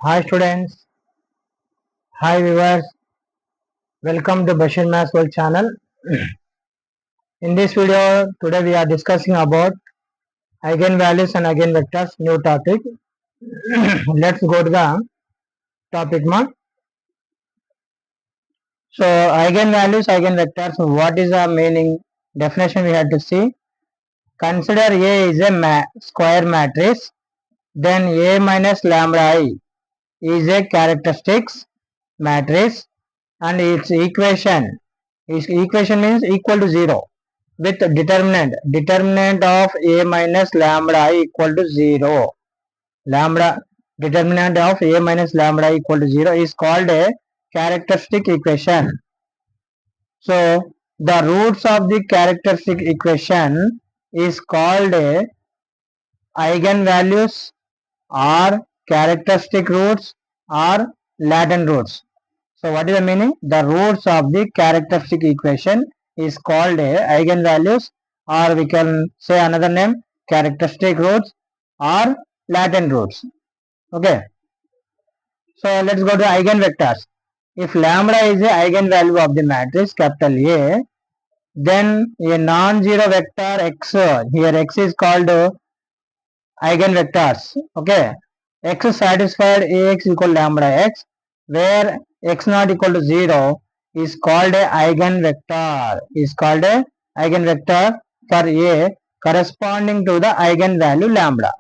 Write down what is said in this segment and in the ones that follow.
Hi students, hi viewers, welcome to Bashir Maths World channel. In this video, today we are discussing about eigenvalues and eigenvectors, new topic. Let's go to the topic mark. So eigenvalues, eigenvectors, what is the meaning? Definition we had to see. Consider A is a square matrix, then A minus lambda I is a characteristics matrix and its equation means equal to 0 with determinant of a minus lambda I equal to 0. Determinant of a minus lambda I equal to 0 is called a characteristic equation. So the roots of the characteristic equation is called a eigenvalues or characteristic roots or latent roots. So what is the meaning? The roots of the characteristic equation is called a eigenvalues, or we can say another name, characteristic roots or latent roots. Okay. So let's go to eigenvectors. If lambda is a eigenvalue of the matrix capital A, then a non-zero vector x, here x is called eigenvectors. Okay. X satisfied Ax equal lambda x, where x not equal to 0 is called a eigenvector. For A corresponding to the eigenvalue lambda.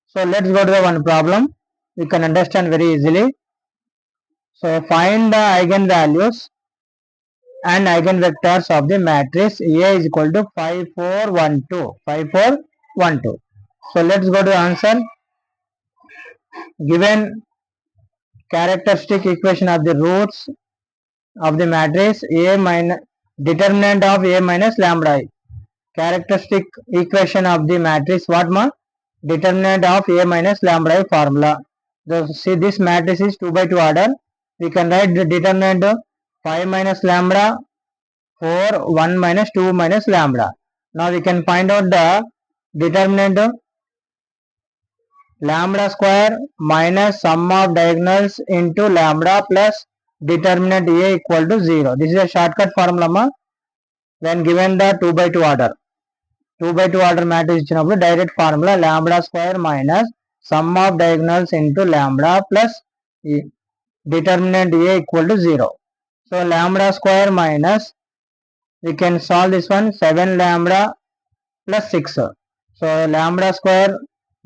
So let's go to the one problem. We can understand very easily. So find the eigenvalues and eigenvectors of the matrix A is equal to 5, 4, 1, 2. 5, 4, 1, 2. So let's go to the answer. Given characteristic equation of the roots of the matrix A minus determinant of A minus lambda I. Characteristic equation of the matrix what ma? Determinant of A minus lambda I formula. So see, this matrix is 2 by 2 order. We can write the determinant 5 minus lambda 4 1 minus 2 minus lambda. Now we can find out the determinant lambda square minus sum of diagonals into lambda plus determinant A equal to 0. This is a shortcut formula when given the 2 by 2 order. 2 by 2 order matrix ఇచ్చినప్పుడు direct formula lambda square minus sum of diagonals into lambda plus determinant A equal to 0. So lambda square minus, we can solve this one, 7 lambda plus 6. So lambda square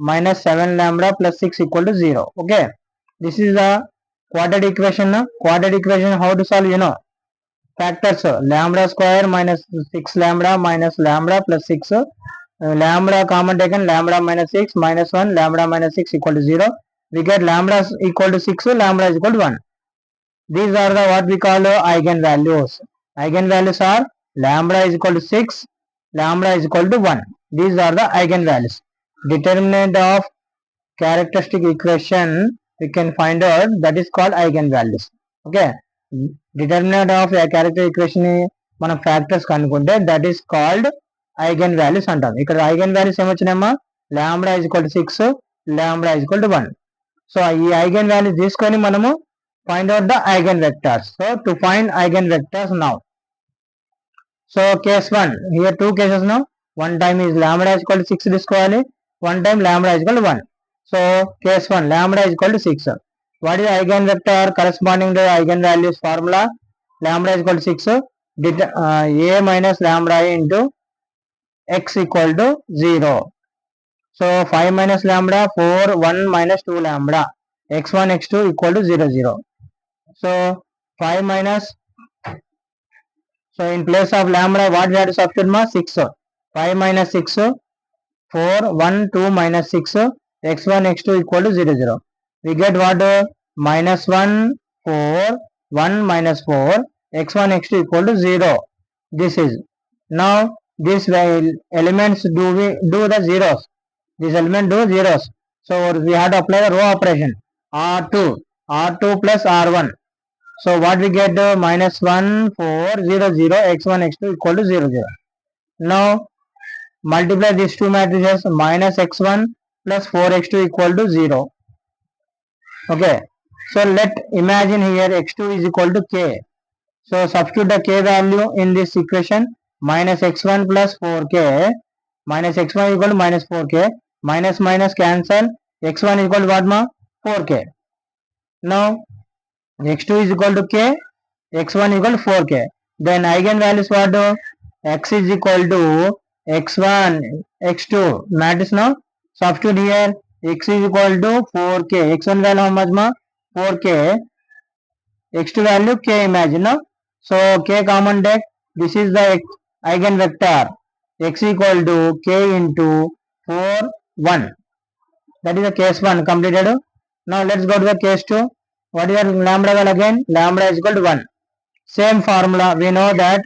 minus 7 lambda plus 6 equal to 0. Okay. This is a quadratic equation. Quadratic equation, how to solve, you know. Factors, lambda square minus 6 lambda minus lambda plus 6. Lambda common taken, lambda minus 6 minus 1, lambda minus 6 equal to 0. We get lambda equal to 6, lambda is equal to 1. These are the what we call eigenvalues. Eigenvalues are lambda is equal to 6, lambda is equal to 1. These are the eigenvalues. Determinant of characteristic equation we can find out, that is called eigenvalues. Okay. Determinant of a character equation మనం factors కనుక్కుంటే that is called eigen values అంటాం. ఇక్కడ eigen values ఏమొచ్చినాయమ్మా, lambda is equal to 6, lambda is equal to 1. So ఈ eigen values తీసుకొని మనము find out the eigen vectors. So to find eigen vectors now, so case 1, here 2 cases now. One time is lambda is equal to 6 తీసుకోవాలి, one time lambda is equal to 1. So case 1, lambda is equal to 6. What is the eigenvector corresponding to the eigenvalues formula? Lambda is equal to 6. A minus lambda into x equal to 0. So 5 minus lambda 4, 1 minus 2 lambda, x1 x2 equal to 0 0. So 5 minus, so in place of lambda what we have to substitute ma? 6. 5 minus 6, 4, 1, 2 minus 6, x1 x2 equal to 0 0. We get what? Minus 1, 4, 1 minus 4, x1 x2 equal to 0. This is, now this elements do the zeros. This element do zeros. So we have to apply the row operation. R2 plus R1. So what we get? Minus 1, 4, 0 0, x1 x2 equal to 0 0. Now multiply these two matrices, minus x1 plus 4x2 equal to 0. Okay, so let imagine here x2 is equal to k. So substitute the k value in this equation. Minus x1 plus 4k minus x1 equal to minus 4k, minus minus cancel, x1 equal to what ma? 4k. Now x2 is equal to k, x1 equal to 4k. Then eigenvalues what? X is equal to x1, x2. Matters now. Substitute here. X is equal to 4k. x1 value how much ma? 4k. x2 value k imagine now. So k common take. This is the eigenvector. X equal to k into 4, 1. That is the case 1 completed. Now let's go to the case 2. What is the lambda value again? Lambda is equal to 1. Same formula. We know that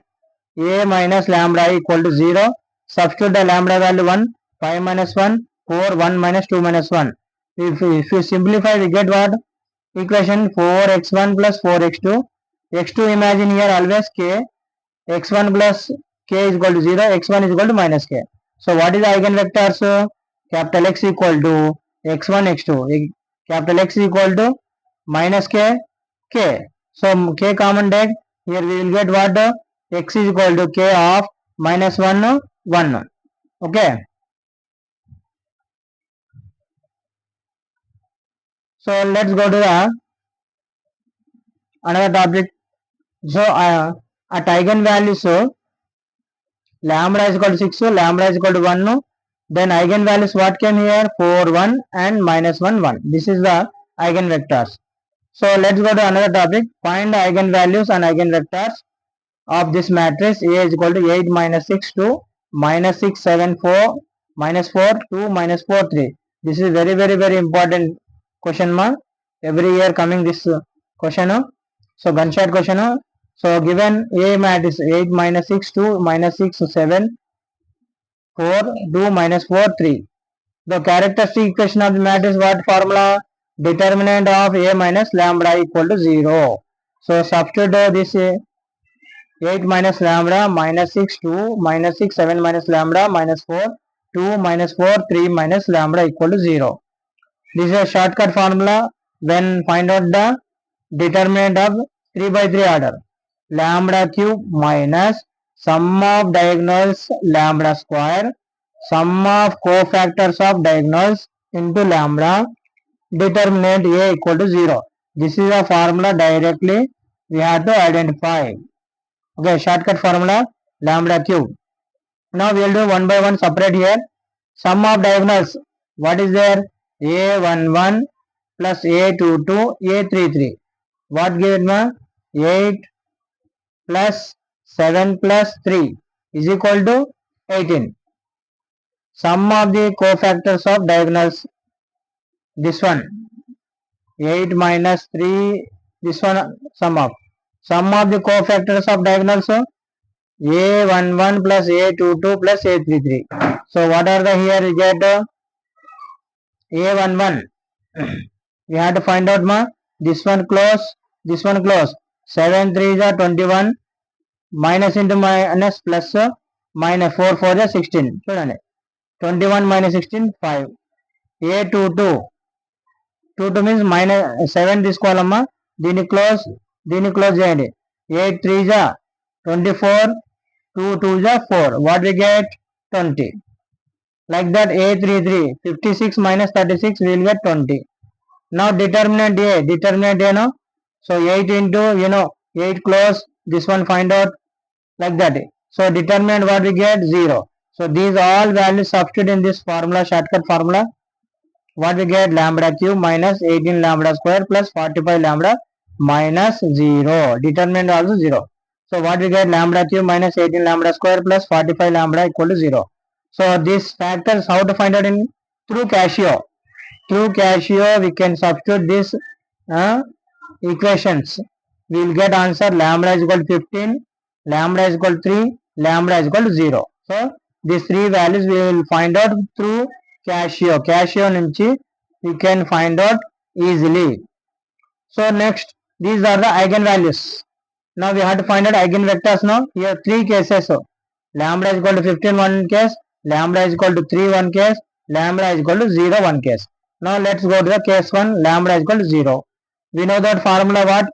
a minus lambda equal to 0. Substitute the lambda value 1. 5 minus 1. 4. 1 minus 2 minus 1. If you simplify, we get what? Equation 4x1 plus 4x2. x2 imagine here always k. x1 plus k is equal to 0. x1 is equal to minus k. So what is the eigenvectors? Capital X equal to x1 x2. Capital X equal to minus k, k. So k common take. Here we will get what? X is equal to k of minus 1, 1. Okay. So let's go to the another topic. So at eigenvalues, so lambda is equal to 6, so lambda is equal to 1. Then eigenvalues what came here? 4, 1 and minus 1, 1. This is the eigenvectors. So let's go to another topic. Find the eigenvalues and eigenvectors of this matrix. A is equal to 8 minus 6 2 minus 6 7 4 minus 4 2 minus 4 3. This is very important question mark. Every year coming this question. So gunshot question. So given A matrix 8 minus 6 2 minus 6 7 4 2 minus 4 3. The characteristic equation of the matrix what formula? Determinant of A minus lambda equal to 0. So substitute this 8 minus lambda minus 6 2 minus 6 7 minus lambda minus 4 2 minus 4 3 minus lambda equal to 0. This is a shortcut formula when find out the determinant of 3 by 3 order. Lambda cube minus sum of diagonals lambda square, sum of cofactors of diagonals into lambda, determinant A equal to 0. This is a formula directly we have to identify. Okay, shortcut formula lambda cube. Now we will do one by one separate here. Sum of diagonals. What is there? A11 plus A22, A33. What given ma? 8 plus 7 plus 3 is equal to 18. Sum of the cofactors of diagonals. This one. 8 minus 3. This one sum of. Sum of the cofactors of diagonals. A11 plus A22 plus A33. So what are the here we get A11. We have to find out ma. This one close. This one close. 7 3 is 21. Minus into minus plus minus 4 4 is 16. 21 minus 16 5. A22. 22 means minus 7 తీసుకోవాలమ్మా. దీన్ని close చేయండి. 8 3 is 24. 2 2 is 4. What we get? 20. Like that A33. 56 minus 36 we will get 20. Now determinant A no. So 8 into 8 close. This one find out like that. So determinant what we get? 0. So these all values substitute in this formula, shortcut formula. What we get? Lambda cube minus 18 lambda square plus 45 lambda minus 0. Determinant also 0. So what we get? Lambda cube minus 18 lambda square plus 45 lambda equal to 0. So these factors how to find out in through Casio. Through Casio we can substitute these equations. We will get answer lambda is equal to 15, lambda is equal to 3, lambda is equal to 0. So these three values we will find out through Casio. Casio nunchi we can find out easily. So next these are the eigenvalues. Now we have to find out eigenvectors now. Here three cases. So lambda is equal to 15 one case, lambda is equal to 3 one case, lambda is equal to 0 one case. Now let's go to the case 1, lambda is equal to 0. We know that formula what?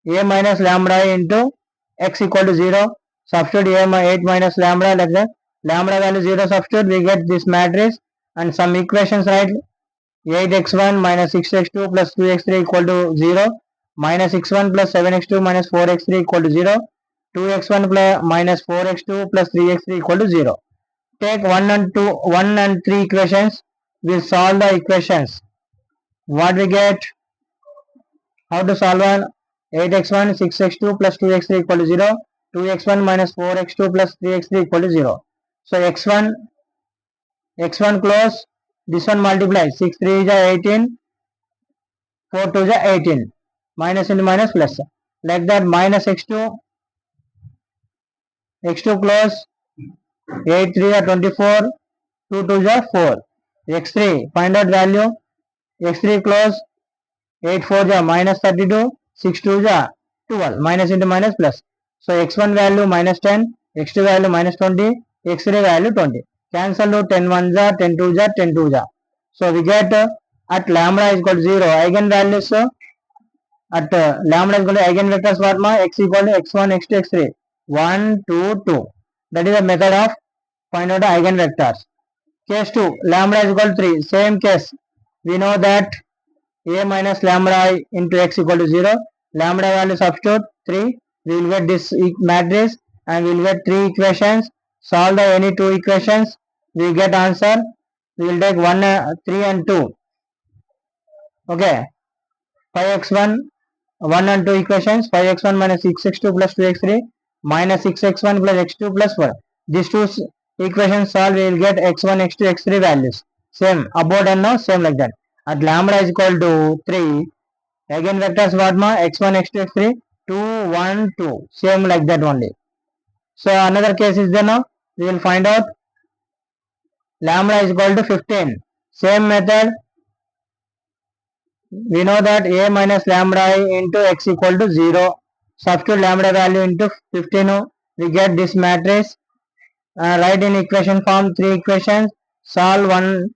A minus lambda into x equal to 0. Substitute 8 minus lambda like that. Lambda value 0 substitute, we get this matrix and some equations, right? 8x1 minus 6x2 plus 2x3 equal to 0. Minus x1 plus 7x2 minus 4x3 equal to 0. 2x1 plus minus 4x2 plus 3x3 equal to 0. Take 1 and 3 equations. We'll solve the equations. What we get? How to solve one? 8x1 6x2 plus 2x3 equal to 0. 2x1 minus 4x2 plus 3x3 equal to 0. So x1 close. This one multiply. 6 3 is 18. 4 2 is 18. Minus into minus plus. Like that, minus x2 close. 8 3 is 24. 2 2 is 4. x3 find out value. x3 close. 8 4 is minus 32. 6 2 is 12. Minus into minus plus. So x1 value minus 10. x2 value minus 20. x3 value 20. Cancel to 10 1 is 10 2 is 10 2 is. So we get at lambda is equal to 0. Eigenvalues at lambda is equal to eigenvectors what ma? X equal to x1 x2 x3. 1 2 2. That is the method of find out the eigenvectors. Case 2, lambda is equal to 3. Same case. We know that a minus lambda into x equal to 0. Lambda value substitute 3. We will get this matrix and we will get 3 equations. Solve the any 2 equations. We will get answer. We will take 3 and 2. Okay. 5x1, 1 and 2 equations. 5x1 minus 6x2 plus 2x3 minus 6x1 plus x2 plus 4. These two equations solve, we will get x1, x2, x3 values. Same. Above and now, same like that. At lambda is equal to 3. Eigenvectors what ma? x1, x2, x3. 2, 1, 2. Same like that only. So another case is there now. We will find out lambda is equal to 15. Same method. We know that a minus lambda into x equal to 0. Substitute lambda value into 15. We get this matrix. Write in equation form 3 equations. Solve 1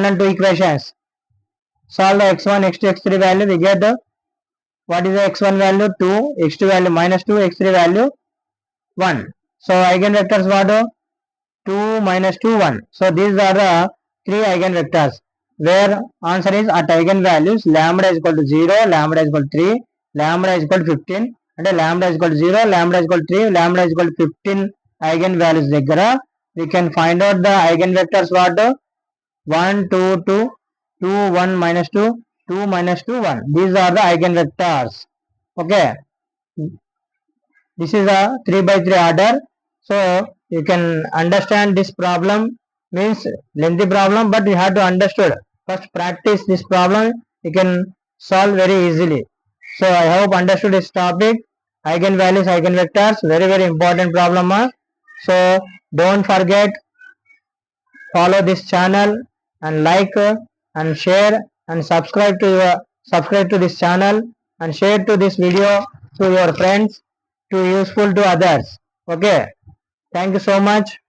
and 2 equations. Solve the x1, x2, x3 value. We get what is the x1 value? 2. x2 value minus 2. x3 value 1. So eigenvectors what? 2 minus 2 1. So these are the 3 eigenvectors where answer is at eigenvalues lambda is equal to 0, lambda is equal to 3, lambda is equal to 15 and lambda is equal to 0, lambda is equal to 3, lambda is equal to 15 eigenvalues దగ్గర we can find out the eigenvectors what? 1 2 2 2 1 minus 2 2 minus 2 1. These are the eigenvectors. Okay, this is a 3 by 3 order. So you can understand this problem, means lengthy problem, but you have to understood. First practice this problem, you can solve very easily. So I hope understood this topic. Eigenvalues, eigenvectors, very very important problem. So don't forget, follow this channel and like and share and subscribe to this channel and share to this video to your friends, to useful to others. Okay, thank you so much.